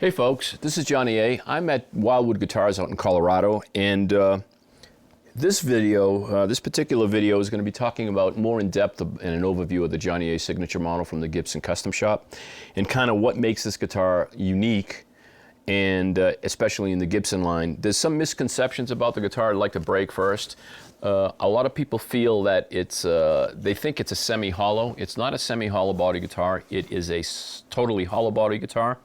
Hey folks, this is Johnny A. I'm at Wildwood Guitars out in Colorado, and this particular video is going to be talking about more in depth and an overview of the Johnny A signature model from the Gibson Custom Shop, and kind of what makes this guitar unique, and especially in the Gibson line. There's some misconceptions about the guitar I'd like to break first. A lot of people feel that they think it's a semi-hollow. It's not a semi-hollow body guitar. It is a totally hollow body guitar.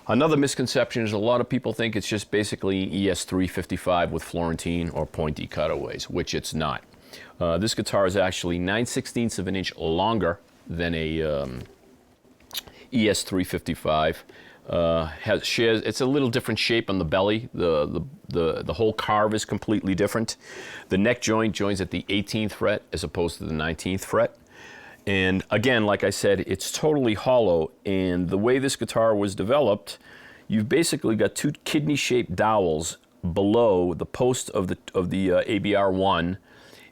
Another misconception is a lot of people think it's just basically ES355 with Florentine or pointy cutaways, which it's not. This guitar is actually 9/16 of an inch longer than a ES355. It's a little different shape on the belly. The whole carve is completely different. The neck joint joins at the 18th fret as opposed to the 19th fret. And again, like I said, it's totally hollow, and the way this guitar was developed, you've basically got two kidney-shaped dowels below the post of the ABR1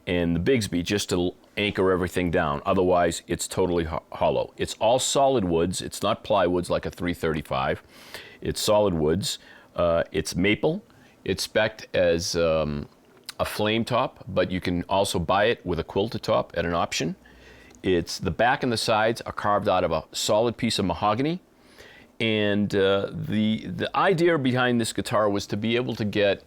and the Bigsby just to anchor everything down. Otherwise, it's totally hollow. It's all solid woods. It's not plywoods like a 335. It's solid woods. It's maple. It's spec'd as a flame top, but you can also buy it with a quilted top at an option. It's the back and the sides are carved out of a solid piece of mahogany, and the idea behind this guitar was to be able to get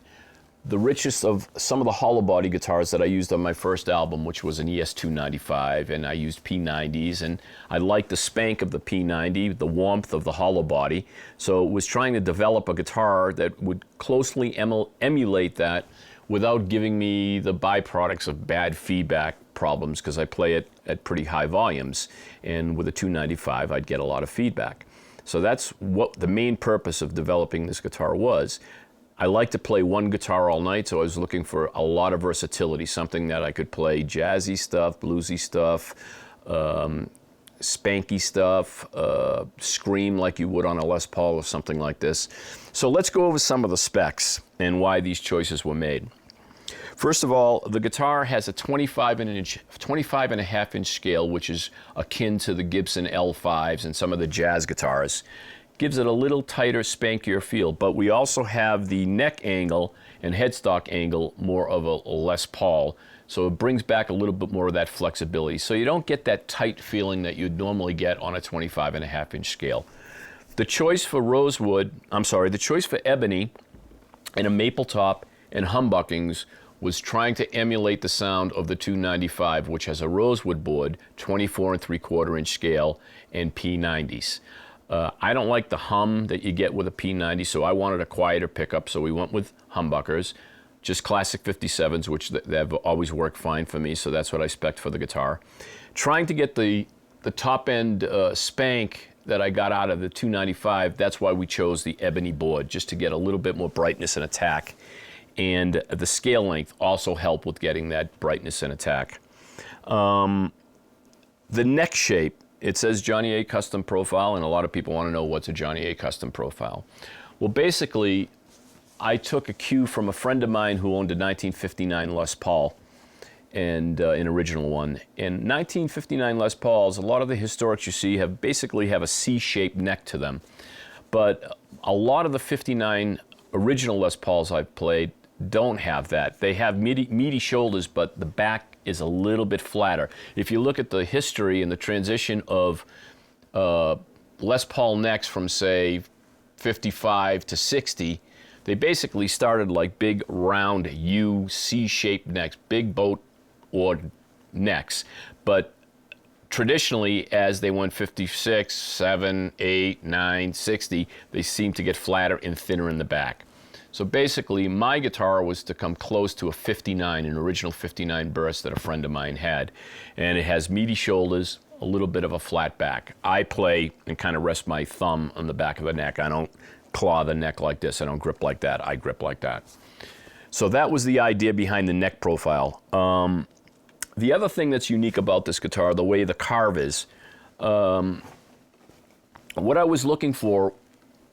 the richest of some of the hollow body guitars that I used on my first album, which was an ES295, and I used P90s, and I liked the spank of the P90, the warmth of the hollow body, so it was trying to develop a guitar that would closely emulate that without giving me the byproducts of bad feedback problems, because I play it at pretty high volumes, and with a 295 I'd get a lot of feedback. So that's what the main purpose of developing this guitar was. I like to play one guitar all night, so I was looking for a lot of versatility, something that I could play jazzy stuff, bluesy stuff, spanky stuff, scream like you would on a Les Paul or something like this. So let's go over some of the specs and why these choices were made. First of all, the guitar has a 25.5 inch scale, which is akin to the Gibson L5s and some of the jazz guitars. Gives it a little tighter, spankier feel, but we also have the neck angle and headstock angle more of a Les Paul, so it brings back a little bit more of that flexibility. So you don't get that tight feeling that you'd normally get on a 25.5 inch scale. The choice for the choice for Ebony and a maple top and humbuckings was trying to emulate the sound of the 295, which has a rosewood board, 24.75 inch scale, and P90s. I don't like the hum that you get with a P90, so I wanted a quieter pickup, so we went with humbuckers, just classic 57s, which they've always worked fine for me, so that's what I spec'd for the guitar. Trying to get the top end spank that I got out of the 295, that's why we chose the Ebony board, just to get a little bit more brightness and attack. And the scale length also helped with getting that brightness and attack. The neck shape, it says Johnny A Custom Profile, and a lot of people want to know what's a Johnny A Custom Profile. Well, basically, I took a cue from a friend of mine who owned a 1959 Les Paul, and an original one. In 1959 Les Pauls, a lot of the historics you see basically have a C-shaped neck to them. But a lot of the 59 original Les Pauls I've played don't have that. They have meaty shoulders, but the back is a little bit flatter. If you look at the history and the transition of Les Paul necks from, say, 55 to 60, they basically started like big round U C-shaped necks, big boat or necks. But traditionally, as they went 56, 7, 8, 9, 60, they seem to get flatter and thinner in the back. So basically, my guitar was to come close to a 59, an original 59 burst that a friend of mine had. And it has meaty shoulders, a little bit of a flat back. I play and kind of rest my thumb on the back of the neck. I don't claw the neck like this. I don't grip like that. I grip like that. So that was the idea behind the neck profile. The other thing that's unique about this guitar, the way the carve is, what I was looking for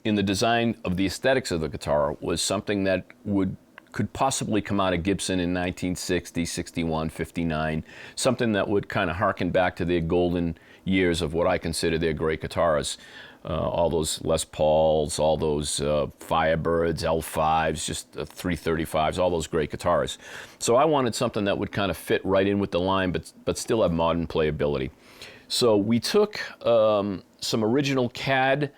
in the design of the aesthetics of the guitar was something that would could possibly come out of Gibson in 1960, 61, 59, something that would kind of harken back to their golden years of what I consider their great guitars. All those Les Pauls, all those Firebirds, L5s, just 335s, all those great guitars. So I wanted something that would kind of fit right in with the line, but still have modern playability. So we took some original CAD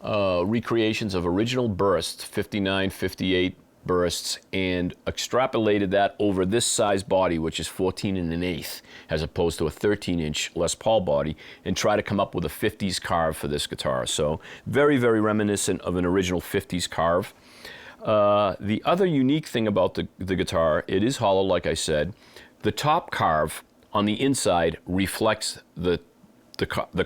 recreations of original bursts, 59, 58 bursts, and extrapolated that over this size body, which is 14 1/8, as opposed to a 13-inch Les Paul body, and try to come up with a 50s carve for this guitar. So very, very reminiscent of an original 50s carve. The other unique thing about the guitar, it is hollow, like I said. The top carve on the inside reflects the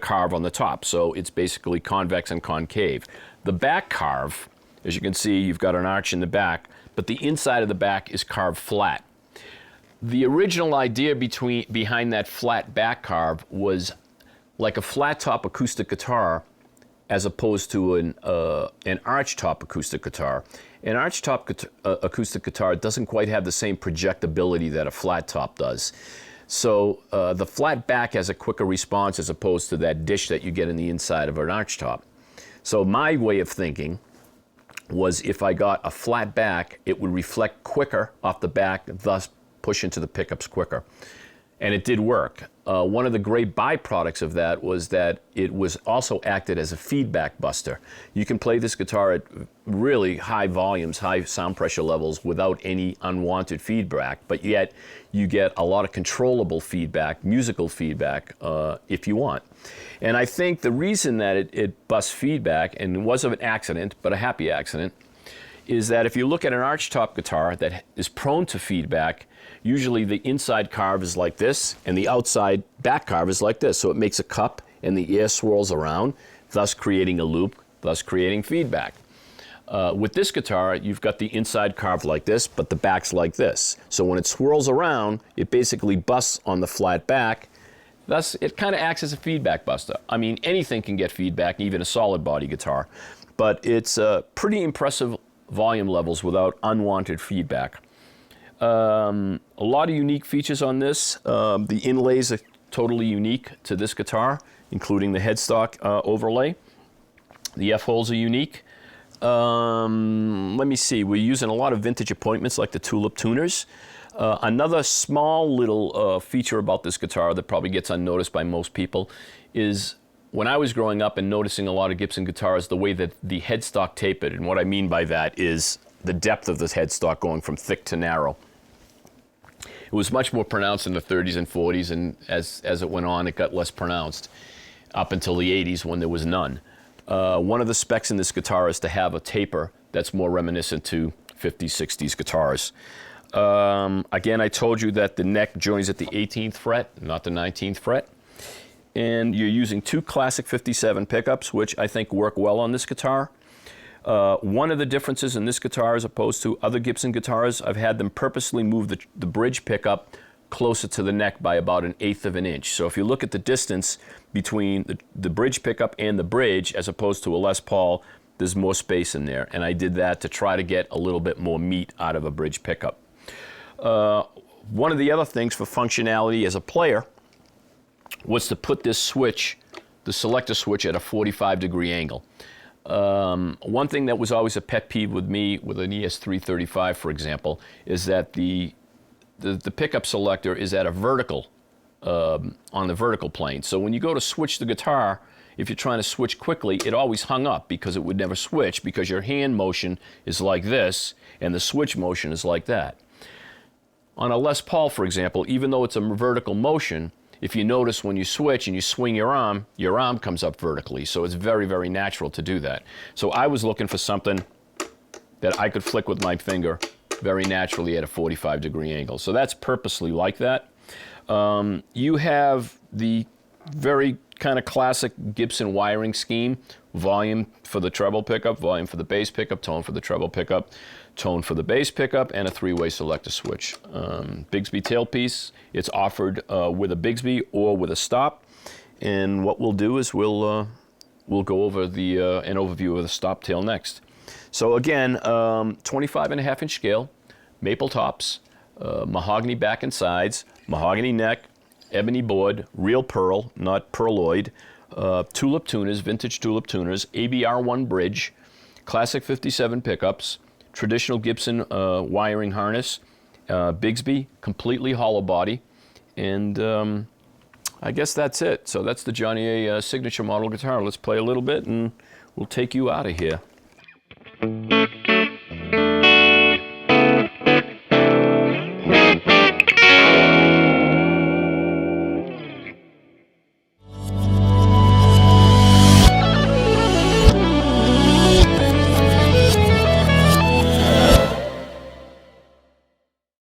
carve on the top, so it's basically convex and concave. The back carve, as you can see, you've got an arch in the back, but the inside of the back is carved flat. The original idea behind that flat back carve was like a flat top acoustic guitar as opposed to an arch top acoustic guitar. An arch top acoustic guitar doesn't quite have the same projectability that a flat top does. So the flat back has a quicker response as opposed to that dish that you get in the inside of an arch top. So my way of thinking was if I got a flat back, it would reflect quicker off the back, thus push into the pickups quicker. And it did work. One of the great byproducts of that was that it was also acted as a feedback buster. You can play this guitar at really high volumes, high sound pressure levels without any unwanted feedback, but yet you get a lot of controllable feedback, musical feedback, if you want. And I think the reason that it busts feedback, and it wasn't an accident, but a happy accident, is that if you look at an archtop guitar that is prone to feedback, usually the inside carve is like this, and the outside back carve is like this. So it makes a cup, and the air swirls around, thus creating a loop, thus creating feedback. With this guitar, you've got the inside carved like this, but the back's like this. So when it swirls around, it basically busts on the flat back. Thus, it kind of acts as a feedback buster. I mean, anything can get feedback, even a solid body guitar, but it's pretty impressive volume levels without unwanted feedback. A lot of unique features on this. The inlays are totally unique to this guitar, including the headstock overlay. The F-holes are unique. Let me see, we're using a lot of vintage appointments like the tulip tuners. Another small little feature about this guitar that probably gets unnoticed by most people is when I was growing up and noticing a lot of Gibson guitars, the way that the headstock tapered. And what I mean by that is the depth of this headstock going from thick to narrow. It was much more pronounced in the 30s and 40s, and as it went on, it got less pronounced up until the 80s when there was none. One of the specs in this guitar is to have a taper that's more reminiscent to 50s, 60s guitars. Again, I told you that the neck joins at the 18th fret, not the 19th fret. And you're using two classic 57 pickups, which I think work well on this guitar. One of the differences in this guitar as opposed to other Gibson guitars, I've had them purposely move the bridge pickup closer to the neck by about 1/8 of an inch. So if you look at the distance between the bridge pickup and the bridge, as opposed to a Les Paul, there's more space in there. And I did that to try to get a little bit more meat out of a bridge pickup. One of the other things for functionality as a player was to put this switch, the selector switch, at a 45-degree angle. One thing that was always a pet peeve with me with an ES335, for example, is that the pickup selector is at a vertical, on the vertical plane. So when you go to switch the guitar, if you're trying to switch quickly, it always hung up because it would never switch because your hand motion is like this and the switch motion is like that. On a Les Paul, for example, even though it's a vertical motion, if you notice when you switch and you swing your arm comes up vertically. So it's very, very natural to do that. So I was looking for something that I could flick with my finger very naturally at a 45-degree angle. So that's purposely like that. You have the very kind of classic Gibson wiring scheme: volume for the treble pickup, volume for the bass pickup, tone for the treble pickup, tone for the bass pickup, and a three-way selector switch. Bigsby tailpiece, it's offered with a Bigsby or with a stop. And what we'll do is we'll go over an overview of the stop tail next. So again, 25.5-inch scale, maple tops, mahogany back and sides, mahogany neck, ebony board, real pearl, not pearloid, tulip tuners, vintage tulip tuners, ABR1 bridge, classic 57 pickups, traditional Gibson wiring harness, Bigsby, completely hollow body, and I guess that's it. So that's the Johnny A signature model guitar. Let's play a little bit and we'll take you out of here.